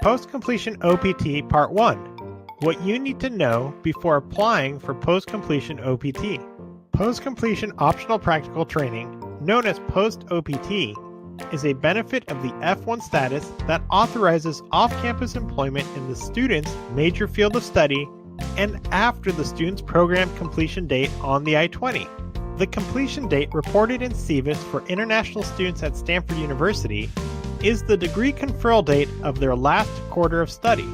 Post-completion OPT Part 1. What you need to know before applying for post-completion OPT. Post-completion optional practical training, known as post-OPT, is a benefit of the F1 status that authorizes off-campus employment in the student's major field of study and after the student's program completion date on the I-20. The completion date reported in SEVIS for international students at Stanford University is the degree conferral date of their last quarter of study.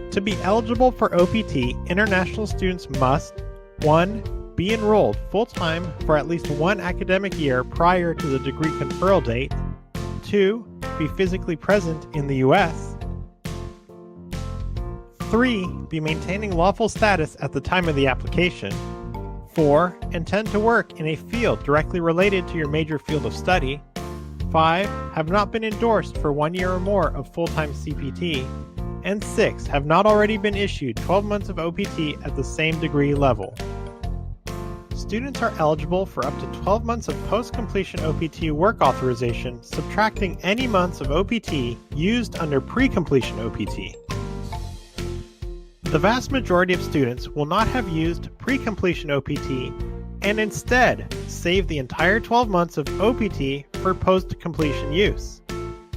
To be eligible for OPT, international students must 1. Be enrolled full-time for at least one academic year prior to the degree conferral date. 2. Be physically present in the U.S. 3. Be maintaining lawful status at the time of the application. 4. Intend to work in a field directly related to your major field of study. 5. Have not been endorsed for 1 year or more of full-time CPT. And 6. Have not already been issued 12 months of OPT at the same degree level. Students are eligible for up to 12 months of post-completion OPT work authorization, subtracting any months of OPT used under pre-completion OPT. The vast majority of students will not have used pre-completion OPT and instead save the entire 12 months of OPT for post-completion use.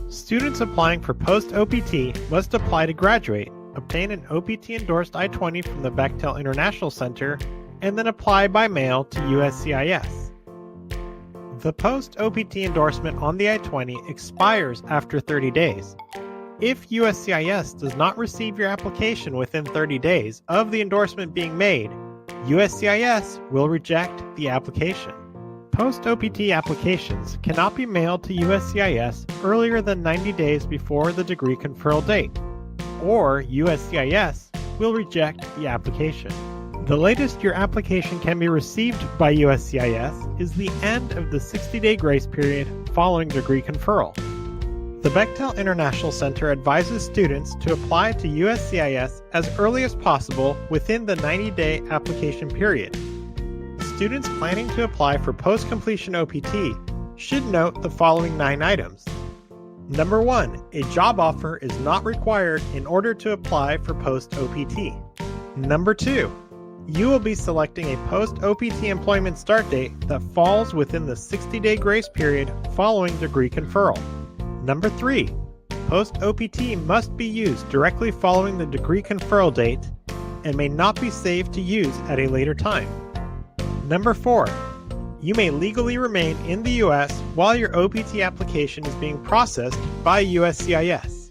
Students applying for post-OPT must apply to graduate, obtain an OPT-endorsed I-20 from the Bechtel International Center, and then apply by mail to USCIS. The post-OPT endorsement on the I-20 expires after 30 days. If USCIS does not receive your application within 30 days of the endorsement being made, USCIS will reject the application. Post-OPT applications cannot be mailed to USCIS earlier than 90 days before the degree conferral date, or USCIS will reject the application. The latest your application can be received by USCIS is the end of the 60-day grace period following degree conferral. The Bechtel International Center advises students to apply to USCIS as early as possible within the 90-day application period. Students planning to apply for post-completion OPT should note the following 9 items. Number 1, a job offer is not required in order to apply for post-OPT. Number 2, you will be selecting a post-OPT employment start date that falls within the 60-day grace period following degree conferral. Number 3, post-OPT must be used directly following the degree conferral date and may not be saved to use at a later time. Number 4, you may legally remain in the U.S. while your OPT application is being processed by USCIS.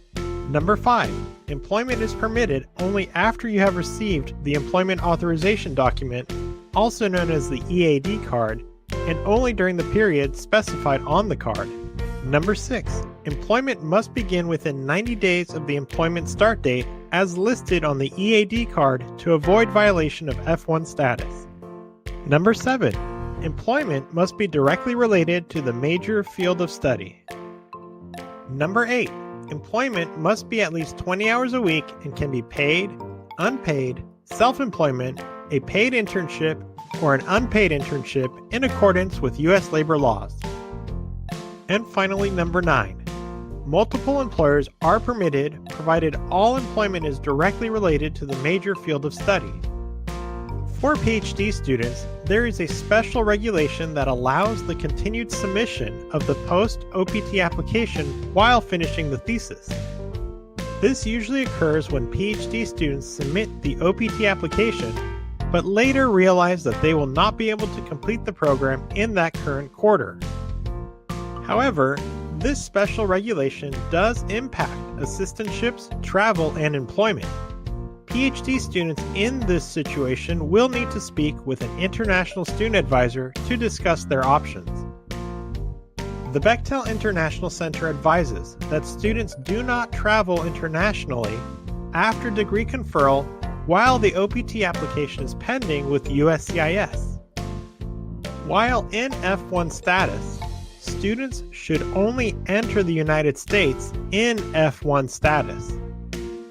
Number 5, employment is permitted only after you have received the Employment Authorization Document, also known as the EAD card, and only during the period specified on the card. Number 6, employment must begin within 90 days of the employment start date as listed on the EAD card to avoid violation of F1 status. Number 7, employment must be directly related to the major field of study. Number 8, employment must be at least 20 hours a week and can be paid, unpaid, self-employment, a paid internship, or an unpaid internship in accordance with U.S. labor laws. And finally, number 9, multiple employers are permitted provided all employment is directly related to the major field of study. For PhD students, there is a special regulation that allows the continued submission of the post-OPT application while finishing the thesis. This usually occurs when PhD students submit the OPT application, but later realize that they will not be able to complete the program in that current quarter. However, this special regulation does impact assistantships, travel, and employment. PhD students in this situation will need to speak with an international student advisor to discuss their options. The Bechtel International Center advises that students do not travel internationally after degree conferral while the OPT application is pending with USCIS. While in F1 status, students should only enter the United States in F1 status.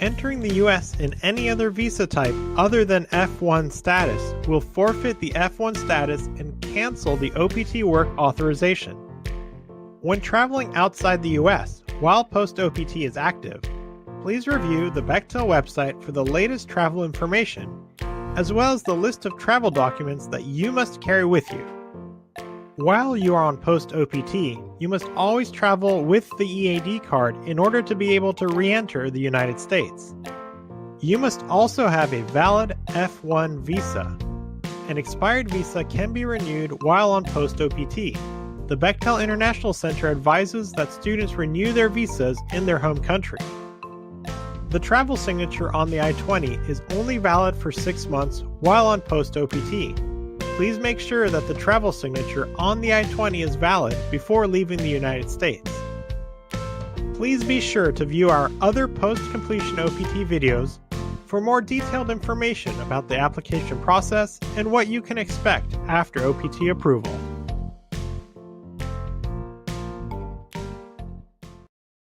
Entering the U.S. in any other visa type other than F1 status will forfeit the F1 status and cancel the OPT work authorization. When traveling outside the U.S. while post-OPT is active, Please review the Bechtel website for the latest travel information, as well as the list of travel documents that you must carry with you. While you are on post-OPT, you must always travel with the EAD card in order to be able to re-enter the United States. You must also have a valid F1 visa. An expired visa can be renewed while on post-OPT. The Bechtel International Center advises that students renew their visas in their home country. The travel signature on the I-20 is only valid for 6 months while on post-OPT. Please make sure that the travel signature on the I-20 is valid before leaving the United States. Please be sure to view our other post-completion OPT videos for more detailed information about the application process and what you can expect after OPT approval.